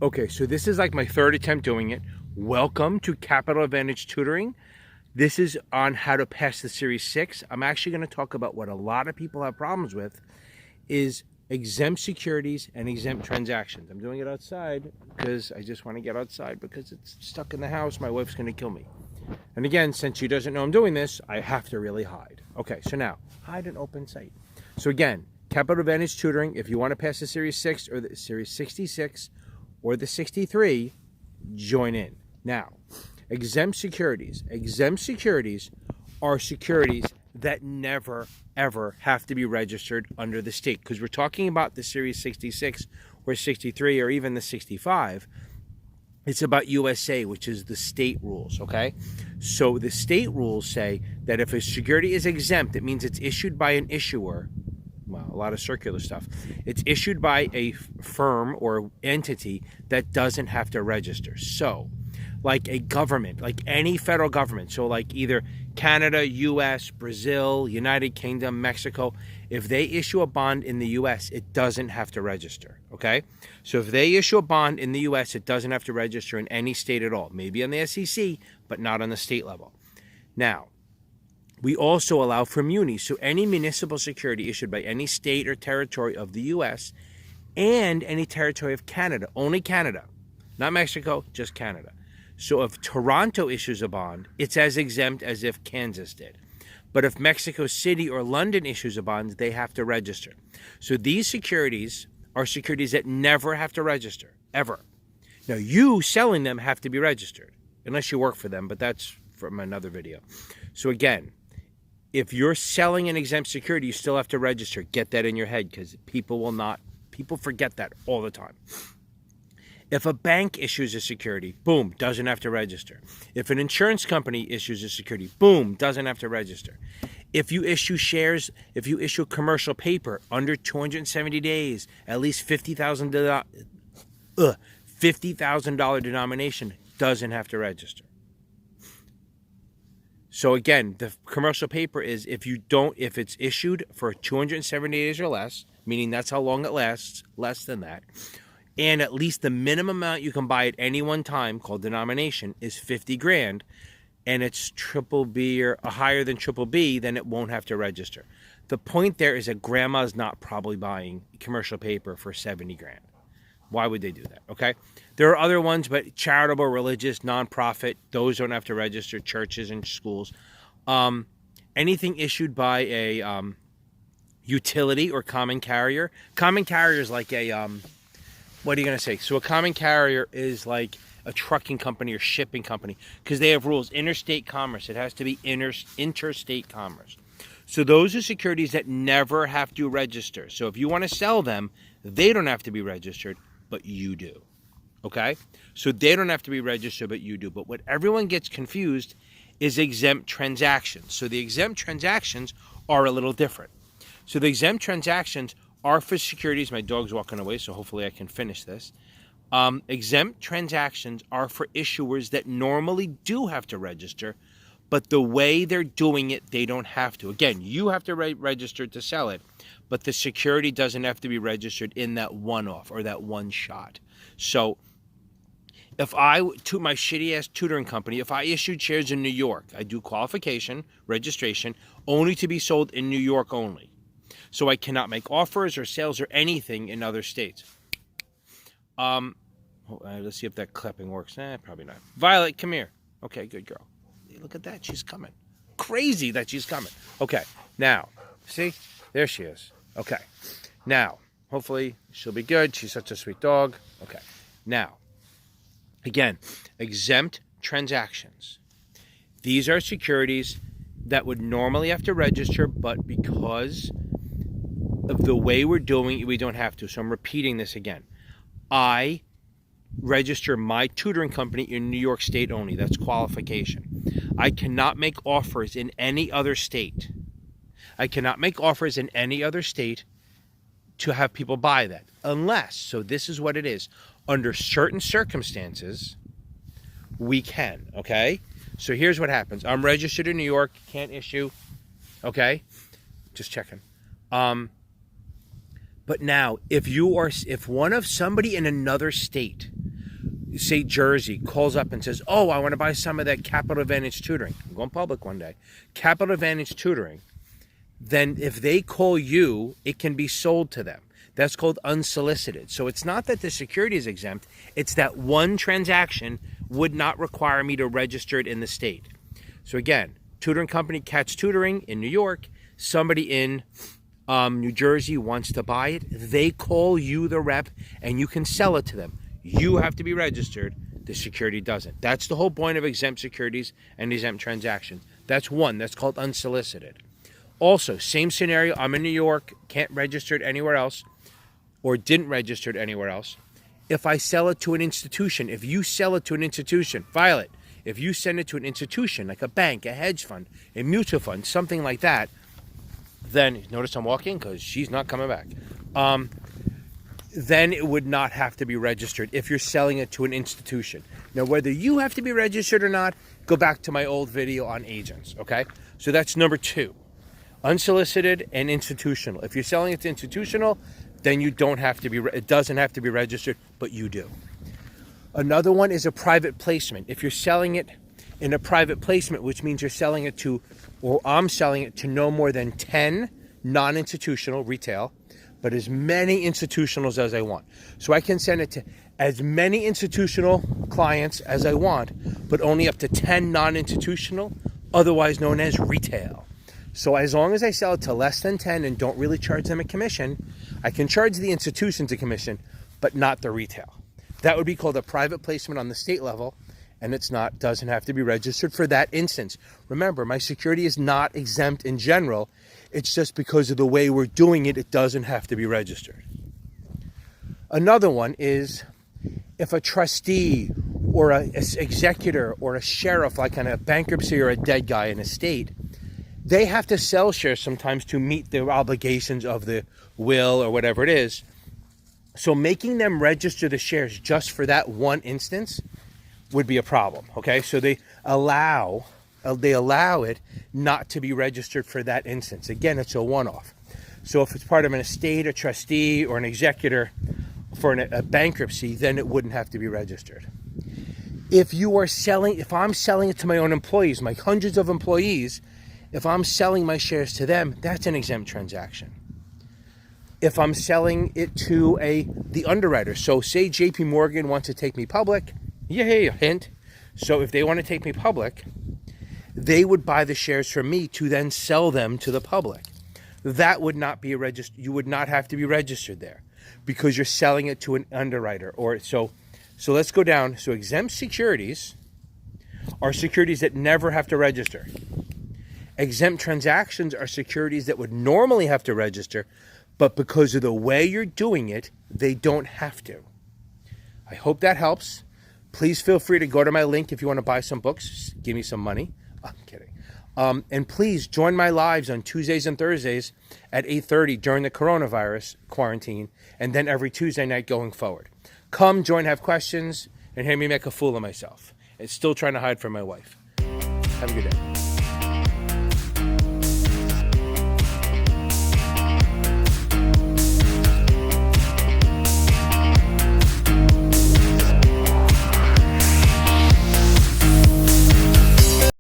Okay, so this is like my third attempt doing it. Welcome to Capital Advantage Tutoring. This is on how to pass the Series 6. I'm actually going to talk about what a lot of people have problems with is exempt securities and exempt transactions. I'm doing it outside because I just want to get outside because it's stuck in the house. My wife's going to kill me. And again, since she doesn't know I'm doing this, I have to really hide. Okay, so now, hide in open sight. So again, Capital Advantage Tutoring, if you want to pass the Series 6 or the Series 66 or the 63, join in. Now, exempt securities. Exempt securities are securities that never, ever have to be registered under the state. Because we're talking about the Series 66 or 63 or even the 65. It's about USA, which is the state rules, okay? So the state rules say that if a security is exempt, it means it's issued by an issuer. Well, a lot of circular stuff. It's issued by a firm or entity that doesn't have to register. So, like a government, like any federal government, so like either Canada, US, Brazil, United Kingdom, Mexico, if they issue a bond in the US, it doesn't have to register, okay? So if they issue a bond in the US, it doesn't have to register in any state at all. Maybe on the SEC, but not on the state level. Now, we also allow for Muni, so any municipal security issued by any state or territory of the US and any territory of Canada, only Canada, not Mexico, just Canada. So if Toronto issues a bond, it's as exempt as if Kansas did. But if Mexico City or London issues a bond, they have to register. So these securities are securities that never have to register, ever. Now, you selling them have to be registered, unless you work for them, but that's from another video. So again, if you're selling an exempt security, you still have to register. Get that in your head because people forget that all the time. If a bank issues a security, boom, doesn't have to register. If an insurance company issues a security, boom, doesn't have to register. If you issue shares, if you issue commercial paper under 270 days, at least $50,000 denomination, doesn't have to register. So again, the commercial paper is if it's issued for 270 days or less, meaning that's how long it lasts, less than that, and at least the minimum amount you can buy at any one time, called denomination, is 50 grand, and it's triple B or higher than triple B, then it won't have to register. The point there is that grandma's not probably buying commercial paper for 70 grand. Why would they do that? Okay. There are other ones, but charitable, religious, nonprofit, those don't have to register, churches and schools. Anything issued by a utility or common carrier. Common carrier is like a, what are you going to say? So a common carrier is like a trucking company or shipping company because they have rules. Interstate commerce. It has to be interstate commerce. So those are securities that never have to register. So if you want to sell them, they don't have to be registered, but you do. Okay? So they don't have to be registered, but you do. But what everyone gets confused is exempt transactions. So the exempt transactions are a little different. So the exempt transactions are for securities. My dog's walking away, so hopefully I can finish this. Exempt transactions are for issuers that normally do have to register, but the way they're doing it, they don't have to. Again, you have to register to sell it, but the security doesn't have to be registered in that one-off or that one shot. So if to my shitty-ass tutoring company, if I issued shares in New York, I do qualification, registration, only to be sold in New York only. So I cannot make offers or sales or anything in other states. Let's see if that clapping works. Probably not. Violet, come here. Okay, good girl. Look at that. She's coming. Crazy that she's coming. Okay, now, see? There she is. Okay. Now, hopefully she'll be good. She's such a sweet dog. Okay. Now, again, exempt transactions. These are securities that would normally have to register, but because of the way we're doing it, we don't have to. So I'm repeating this again. I register my tutoring company in New York State only. That's qualification. I cannot make offers in any other state. I cannot make offers in any other state to have people buy that. Unless, so this is what it is. Under certain circumstances, we can, okay? So here's what happens. I'm registered in New York, can't issue, okay? Just checking. But now, if somebody in another state say Jersey, calls up and says, oh, I want to buy some of that Capital Advantage tutoring. I'm going public one day. Capital Advantage tutoring. Then if they call you, it can be sold to them. That's called unsolicited. So it's not that the security is exempt. It's that one transaction would not require me to register it in the state. So again, tutoring company Catch Tutoring in New York, somebody in New Jersey wants to buy it. They call you, the rep, and you can sell it to them. You have to be registered. The security doesn't. That's the whole point of exempt securities and exempt transaction. That's one. That's called unsolicited. Also, same scenario. I'm in New York, can't register it anywhere else, or didn't register it anywhere else. If I sell it to an institution, if you sell it to an institution, Violet, if you send it to an institution like a bank, a hedge fund, a mutual fund, something like that, then, notice I'm walking because she's not coming back, then it would not have to be registered if you're selling it to an institution. Now, whether you have to be registered or not, go back to my old video on agents, okay? So that's number two, unsolicited and institutional. If you're selling it to institutional, then you don't have to be, it doesn't have to be registered, but you do. Another one is a private placement. If you're selling it in a private placement, which means you're selling it to, or I'm selling it to no more than 10 non-institutional retail, but as many institutionals as I want. So I can send it to as many institutional clients as I want, but only up to 10 non-institutional, otherwise known as retail. So as long as I sell it to less than 10 and don't really charge them a commission, I can charge the institutions a commission, but not the retail. That would be called a private placement on the state level, and it's not, doesn't have to be registered for that instance. Remember, my security is not exempt in general. It's just because of the way we're doing it, it doesn't have to be registered. Another one is if a trustee or an executor or a sheriff, like on a bankruptcy or a dead guy in a state, they have to sell shares sometimes to meet their obligations of the will or whatever it is. So making them register the shares just for that one instance would be a problem, okay? So they allow it not to be registered for that instance. Again, it's a one-off. So if it's part of an estate, a trustee, or an executor for a bankruptcy, then it wouldn't have to be registered. If I'm selling it to my own employees, my hundreds of employees, if I'm selling my shares to them, that's an exempt transaction. If I'm selling it to the underwriter, so say JP Morgan wants to take me public, hint. So if they want to take me public, they would buy the shares from me to then sell them to the public. That would not be you would not have to be registered there because you're selling it to an underwriter. So let's go down. So exempt securities are securities that never have to register. Exempt transactions are securities that would normally have to register, but because of the way you're doing it, they don't have to. I hope that helps. Please feel free to go to my link if you want to buy some books. Give me some money. I'm kidding. And please join my lives on Tuesdays and Thursdays at 8:30 during the coronavirus quarantine, and then every Tuesday night going forward. Come, join, have questions, and hear me make a fool of myself. And still trying to hide from my wife. Have a good day.